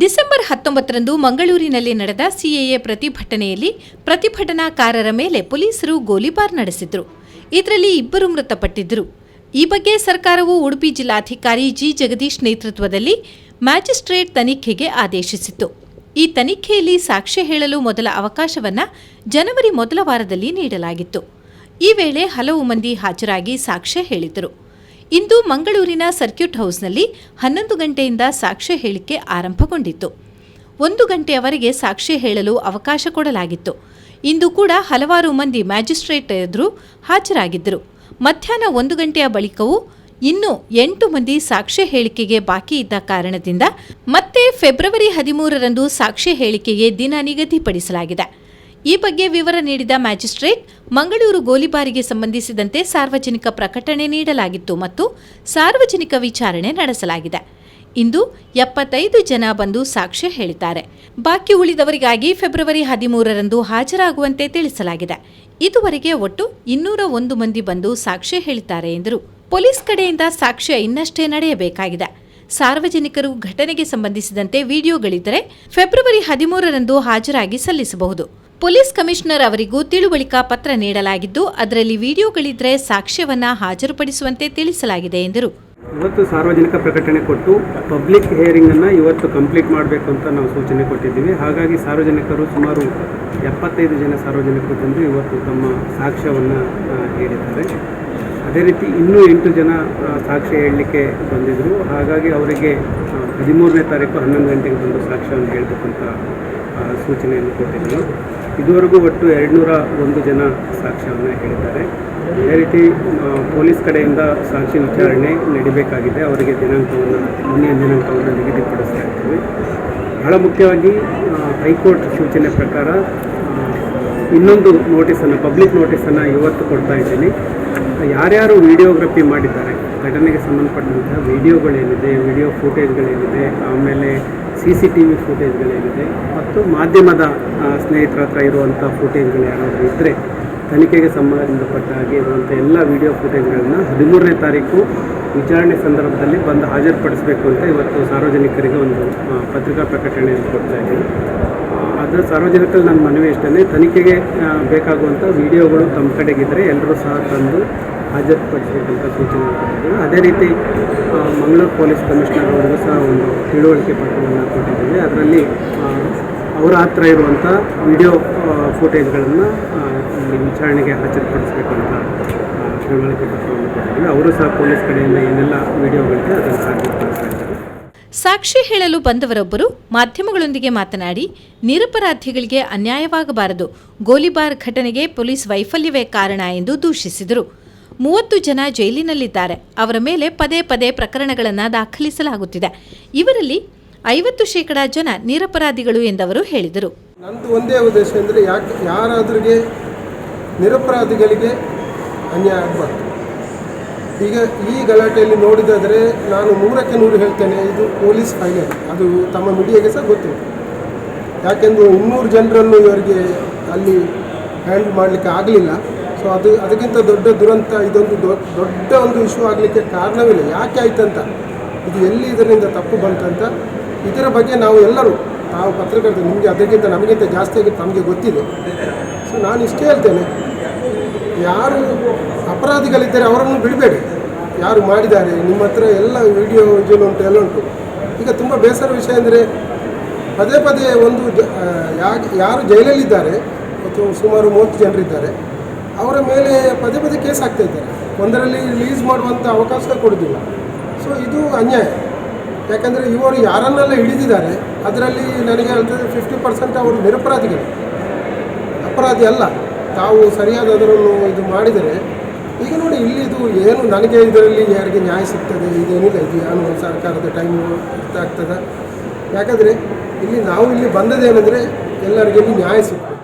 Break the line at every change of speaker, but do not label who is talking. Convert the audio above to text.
December 19ರಂದು ಮಂಗಳೂರಿನಲ್ಲಿ ನಡೆದ CAA ಪ್ರತಿಭಟನೆಯಲ್ಲಿ ಪ್ರತಿಭಟನಾಕಾರರ ಮೇಲೆ ಪೊಲೀಸರು ಗೋಲಿಬಾರ್ ನಡೆಸಿದ್ರು. ಇದರಲ್ಲಿ 2 ಮೃತಪಟ್ಟಿದ್ದರು. ಈ ಬಗ್ಗೆ ಸರ್ಕಾರವು ಉಡುಪಿ ಜಿಲ್ಲಾಧಿಕಾರಿ ಜಿ. ಜಗದೀಶ್ ನೇತೃತ್ವದಲ್ಲಿ ಮ್ಯಾಜಿಸ್ಟ್ರೇಟ್ ತನಿಖೆಗೆ ಆದೇಶಿಸಿತ್ತು. ಈ ತನಿಖೆಯಲ್ಲಿ ಸಾಕ್ಷ್ಯ ಹೇಳಲು ಮೊದಲ ಅವಕಾಶವನ್ನು ಜನವರಿ ಮೊದಲ ವಾರದಲ್ಲಿ ನೀಡಲಾಗಿತ್ತು. ಈ ವೇಳೆ ಹಲವು ಮಂದಿ ಹಾಜರಾಗಿ ಸಾಕ್ಷ್ಯ ಹೇಳಿದರು. ಇಂದು ಮಂಗಳೂರಿನ ಸರ್ಕ್ಯೂಟ್ ಹೌಸ್ನಲ್ಲಿ 11 ಗಂಟೆಯಿಂದ ಸಾಕ್ಷ್ಯ ಹೇಳಿಕೆ ಆರಂಭಗೊಂಡಿತ್ತು. 1 ಗಂಟೆಯವರೆಗೆ ಸಾಕ್ಷ್ಯ ಹೇಳಲು ಅವಕಾಶ ಕೊಡಲಾಗಿತ್ತು. ಇಂದು ಕೂಡ ಹಲವಾರು ಮಂದಿ ಮ್ಯಾಜಿಸ್ಟ್ರೇಟ್ ಎದುರು ಹಾಜರಾಗಿದ್ದರು. ಮಧ್ಯಾಹ್ನ 1 ಗಂಟೆಯ ಬಳಿಕವೂ ಇನ್ನೂ 8 ಮಂದಿ ಸಾಕ್ಷ್ಯ ಹೇಳಿಕೆಗೆ ಬಾಕಿ ಇದ್ದ ಕಾರಣದಿಂದ ಮತ್ತೆ ಫೆಬ್ರವರಿ 13ರಂದು ಸಾಕ್ಷ್ಯ ಹೇಳಿಕೆಗೆ ದಿನ ನಿಗದಿಪಡಿಸಲಾಗಿದೆ. ಈ ಬಗ್ಗೆ ವಿವರ ನೀಡಿದ ಮ್ಯಾಜಿಸ್ಟ್ರೇಟ್, ಮಂಗಳೂರು ಗೋಲಿಬಾರಿಗೆ ಸಂಬಂಧಿಸಿದಂತೆ ಸಾರ್ವಜನಿಕ ಪ್ರಕಟಣೆ ನೀಡಲಾಗಿತ್ತು ಮತ್ತು ಸಾರ್ವಜನಿಕ ವಿಚಾರಣೆ ನಡೆಸಲಾಗಿದೆ. ಇಂದು 75 ಜನ ಬಂದು ಸಾಕ್ಷ್ಯ ಹೇಳಿದ್ದಾರೆ. ಬಾಕಿ ಉಳಿದವರಿಗಾಗಿ ಫೆಬ್ರವರಿ 13ರಂದು ಹಾಜರಾಗುವಂತೆ ತಿಳಿಸಲಾಗಿದೆ. ಇದುವರೆಗೆ ಒಟ್ಟು 201 ಮಂದಿ ಬಂದು ಸಾಕ್ಷ್ಯ ಹೇಳಿದ್ದಾರೆ ಎಂದರು. ಪೊಲೀಸ್ ಕಡೆಯಿಂದ ಸಾಕ್ಷ್ಯ ಇನ್ನಷ್ಟೇ ನಡೆಯಬೇಕಾಗಿದೆ. ಸಾರ್ವಜನಿಕರು ಘಟನೆಗೆ ಸಂಬಂಧಿಸಿದಂತೆ ವಿಡಿಯೋಗಳಿದ್ದರೆ ಫೆಬ್ರವರಿ 13ರಂದು ಹಾಜರಾಗಿ ಸಲ್ಲಿಸಬಹುದು. ಪೊಲೀಸ್ ಕಮಿಷನರ್ ಅವರಿಗೂ ತಿಳುವಳಿಕಾ ಪತ್ರ ನೀಡಲಾಗಿದ್ದು, ಅದರಲ್ಲಿ ವಿಡಿಯೋಗಳಿದ್ದರೆ ಸಾಕ್ಷ್ಯವನ್ನ ಹಾಜರುಪಡಿಸುವಂತೆ ತಿಳಿಸಲಾಗಿದೆ ಎಂದರು.
ಇವತ್ತು ಸಾರ್ವಜನಿಕ ಪ್ರಕಟಣೆ ಕೊಟ್ಟು ಪಬ್ಲಿಕ್ ಹಿಯರಿಂಗ್ ಅನ್ನು ಇವತ್ತು ಕಂಪ್ಲೀಟ್ ಮಾಡಬೇಕು ಅಂತ ನಾವು ಸೂಚನೆ ಕೊಟ್ಟಿದ್ದೀವಿ. ಹಾಗಾಗಿ ಸಾರ್ವಜನಿಕರು ಸುಮಾರು 75 ಜನ ಸಾರ್ವಜನಿಕರು ಬಂದು ಇವತ್ತು ತಮ್ಮ ಸಾಕ್ಷ್ಯವನ್ನು ಹೇಳಿದ್ದಾರೆ. ಅದೇ ರೀತಿ ಇನ್ನೂ 8 ಜನ ಸಾಕ್ಷ್ಯ ಹೇಳಲಿಕ್ಕೆ ಬಂದಿದ್ದರು. ಹಾಗಾಗಿ ಅವರಿಗೆ 13ನೇ ತಾರೀಕು 11 ಗಂಟೆಗೆ ಬಂದು ಸಾಕ್ಷ್ಯವನ್ನು ಹೇಳಬೇಕಂತ ಸೂಚನೆಯನ್ನು ಕೊಟ್ಟಿದ್ದರು. ಇದುವರೆಗೂ ಒಟ್ಟು 201 ಜನ ಸಾಕ್ಷ್ಯವನ್ನು ಹೇಳಿದ್ದಾರೆ. ಅದೇ ರೀತಿ ಪೊಲೀಸ್ ಕಡೆಯಿಂದ ಸಾಕ್ಷಿ ವಿಚಾರಣೆ ನಡೀಬೇಕಾಗಿದೆ. ಅವರಿಗೆ ಮುಂದಿನ ದಿನಾಂಕವನ್ನು ನಿಗದಿಪಡಿಸ್ತಾ ಇದ್ದೀವಿ. ಬಹಳ ಮುಖ್ಯವಾಗಿ ಹೈಕೋರ್ಟ್ ಸೂಚನೆ ಪ್ರಕಾರ ಇನ್ನೊಂದು ಪಬ್ಲಿಕ್ ನೋಟಿಸನ್ನು ಇವತ್ತು ಕೊಡ್ತಾ ಇದ್ದೀನಿ. ಯಾರ್ಯಾರು ವಿಡಿಯೋಗ್ರಫಿ ಮಾಡಿದ್ದಾರೆ, ಘಟನೆಗೆ ಸಂಬಂಧಪಟ್ಟಂತಹ ವಿಡಿಯೋಗಳೇನಿದೆ, ವಿಡಿಯೋ ಫುಟೇಜ್ಗಳೇನಿದೆ, ಆಮೇಲೆ CCTV ಫುಟೇಜ್ಗಳೇನಿದೆ ಮತ್ತು ಮಾಧ್ಯಮದ ಸ್ನೇಹಿತರ ಹತ್ರ ಇರುವಂಥ ಫುಟೇಜ್ಗಳು ಯಾರಾದರೂ ಇದ್ದರೆ ತನಿಖೆಗೆ ಸಂಬಂಧಪಟ್ಟ ಹಾಗೆ ಇರುವಂಥ ಎಲ್ಲ ವಿಡಿಯೋ ಫುಟೇಜ್ಗಳನ್ನು 13ನೇ ತಾರೀಕು ವಿಚಾರಣೆ ಸಂದರ್ಭದಲ್ಲಿ ಬಂದು ಹಾಜರುಪಡಿಸಬೇಕು ಅಂತ ಇವತ್ತು ಸಾರ್ವಜನಿಕರಿಗೆ ಒಂದು ಪತ್ರಿಕಾ ಪ್ರಕಟಣೆಯನ್ನು ಕೊಡ್ತಾ ಇದ್ದೀನಿ. ಅದರ ಸಾರ್ವಜನಿಕರಲ್ಲಿ ನನ್ನ ಮನವಿ ಇಷ್ಟೇ, ತನಿಖೆಗೆ ಬೇಕಾಗುವಂಥ ವಿಡಿಯೋಗಳು ತಮ್ಮ ಕಡೆಗಿದ್ದರೆ ಎಲ್ಲರೂ ಸಹ ತಂದು ಹಾಜರುಪಡಿಸಬೇಕಂತ ಸೂಚನೆ ಕೊಟ್ಟಿದ್ದೀವಿ. ಅದೇ ರೀತಿ ಮಂಗಳೂರು ಪೊಲೀಸ್ ಕಮಿಷನರ್ ಅವರಿಗೂ ಸಹ ಒಂದು ತಿಳುವಳಿಕೆ ಪತ್ರವನ್ನು ಕೊಟ್ಟಿದ್ದೀವಿ. ಅದರಲ್ಲಿ ಅವರ ಹತ್ರ ಇರುವಂಥ ವಿಡಿಯೋ ಫುಟೇಜ್ಗಳನ್ನು ವಿಚಾರಣೆಗೆ ಹಾಜರುಪಡಿಸಬೇಕಂತ ತಿಳುವಳಿಕೆ ಪತ್ರವನ್ನು ಕೊಟ್ಟಿದ್ದೀವಿ. ಅವರು ಸಹ ಪೊಲೀಸ್ ಕಡೆಯಿಂದ ಏನೆಲ್ಲ ವಿಡಿಯೋಗಳಿದೆ ಅದನ್ನು ಹಾಜರುಪಡಿಸ್ತಾ ಇದ್ದಾರೆ.
ಸಾಕ್ಷಿ ಹೇಳಲು ಬಂದವರೊಬ್ಬರು ಮಾಧ್ಯಮಗಳೊಂದಿಗೆ ಮಾತನಾಡಿ, ನಿರಪರಾಧಿಗಳಿಗೆ ಅನ್ಯಾಯವಾಗಬಾರದು, ಗೋಲಿಬಾರ್ ಘಟನೆಗೆ ಪೊಲೀಸ್ ವೈಫಲ್ಯವೇ ಕಾರಣ ಎಂದು ದೂಷಿಸಿದರು. 30 ಜನ ಜೈಲಿನಲ್ಲಿದ್ದಾರೆ. ಅವರ ಮೇಲೆ ಪದೇ ಪದೇ ಪ್ರಕರಣಗಳನ್ನು ದಾಖಲಿಸಲಾಗುತ್ತಿದೆ. ಇವರಲ್ಲಿ 50% ಜನ ನಿರಪರಾಧಿಗಳು ಎಂದವರು ಹೇಳಿದರು.
ನಂದು ಒಂದೇ ಉದ್ದೇಶ ಅಂದರೆ ಯಾರಾದ್ರಿಗೆ ನಿರಪರಾಧಿಗಳಿಗೆ ಅನ್ಯಾಯ ಆಗಬಾರ್ದು. ಈಗ ಈ ಗಲಾಟೆಯಲ್ಲಿ ನೋಡಿದಾದರೆ ನಾನು 100ಕ್ಕೆ 100 ಹೇಳ್ತೇನೆ, ಇದು ಪೊಲೀಸ್ ಫೈನಲ್. ಅದು ತಮ್ಮ ಮೀಡಿಯಾಗೆ ಸಹ ಗೊತ್ತು. ಯಾಕೆಂದರೆ 200 ಜನರನ್ನು ಇವರಿಗೆ ಅಲ್ಲಿ ಹ್ಯಾಂಡಲ್ ಮಾಡಲಿಕ್ಕೆ ಆಗಲಿಲ್ಲ. ಸೊ ಅದಕ್ಕಿಂತ ದೊಡ್ಡ ದುರಂತ ಇದೊಂದು ದೊಡ್ಡ ಒಂದು ಇಶ್ಯೂ ಆಗಲಿಕ್ಕೆ ಕಾರಣವಿಲ್ಲ. ಯಾಕೆ ಆಯ್ತಂತ, ಇದು ಎಲ್ಲಿ ಇದರಿಂದ ತಪ್ಪು ಬಂತಂತ ಇದರ ಬಗ್ಗೆ ನಾವು ಪತ್ರಕರ್ತರು ನಿಮಗೆ ಅದಕ್ಕಿಂತ ನಮಗಿಂತ ಜಾಸ್ತಿಯಾಗಿ ತಮಗೆ ಗೊತ್ತಿದೆ. ಸೊ ನಾನು ಇಷ್ಟೇ ಹೇಳ್ತೇನೆ, ಯಾರು ಅಪರಾಧಿಗಳಿದ್ದರೆ ಅವರನ್ನು ಬಿಡಬೇಡಿ. ಯಾರು ಮಾಡಿದ್ದಾರೆ ನಿಮ್ಮ ಹತ್ರ ಎಲ್ಲ ವಿಡಿಯೋ ಉಂಟು, ಎಲ್ಲ ಉಂಟು. ಈಗ ತುಂಬ ಬೇಸರ ವಿಷಯ ಅಂದರೆ ಪದೇ ಪದೇ ಯಾರು ಜೈಲಲ್ಲಿದ್ದಾರೆ ಮತ್ತು ಸುಮಾರು 30 ಜನರಿದ್ದಾರೆ, ಅವರ ಮೇಲೆ ಪದೇ ಪದೇ ಕೇಸ್ ಆಗ್ತಾ ಇದ್ದಾರೆ. ಒಂದರಲ್ಲಿ ರಿಲೀಸ್ ಮಾಡುವಂಥ ಅವಕಾಶ ಕೊಡೋದಿಲ್ಲ. ಸೊ ಇದು ಅನ್ಯಾಯ. ಯಾಕಂದರೆ ಇವರು ಯಾರನ್ನೆಲ್ಲ ಹಿಡಿದಿದ್ದಾರೆ ಅದರಲ್ಲಿ ನನಗೆ ಹೇಳ್ತದೆ 50% ಅವರು ನಿರಪರಾಧಿಗಳು, ಅಪರಾಧಿ ಅಲ್ಲ. ತಾವು ಸರಿಯಾದ ಅದರನ್ನು ಇದು ಮಾಡಿದರೆ ಈಗ ನೋಡಿ ಇಲ್ಲಿ ಇದು ಏನು ನನಗೆ ಇದರಲ್ಲಿ ಯಾರಿಗೆ ನ್ಯಾಯ ಸಿಗ್ತದೆ ಇದೇನಿಲ್ಲ. ಇದು ಏನು ಸರ್ಕಾರದ ಟೈಮು ಇರ್ತಾಗ್ತದೆ. ಯಾಕಂದರೆ ನಾವು ಇಲ್ಲಿ ಬಂದದೇನೆಂದರೆ ಎಲ್ಲರಿಗೂ ನ್ಯಾಯ ಸಿಗ್ತದೆ.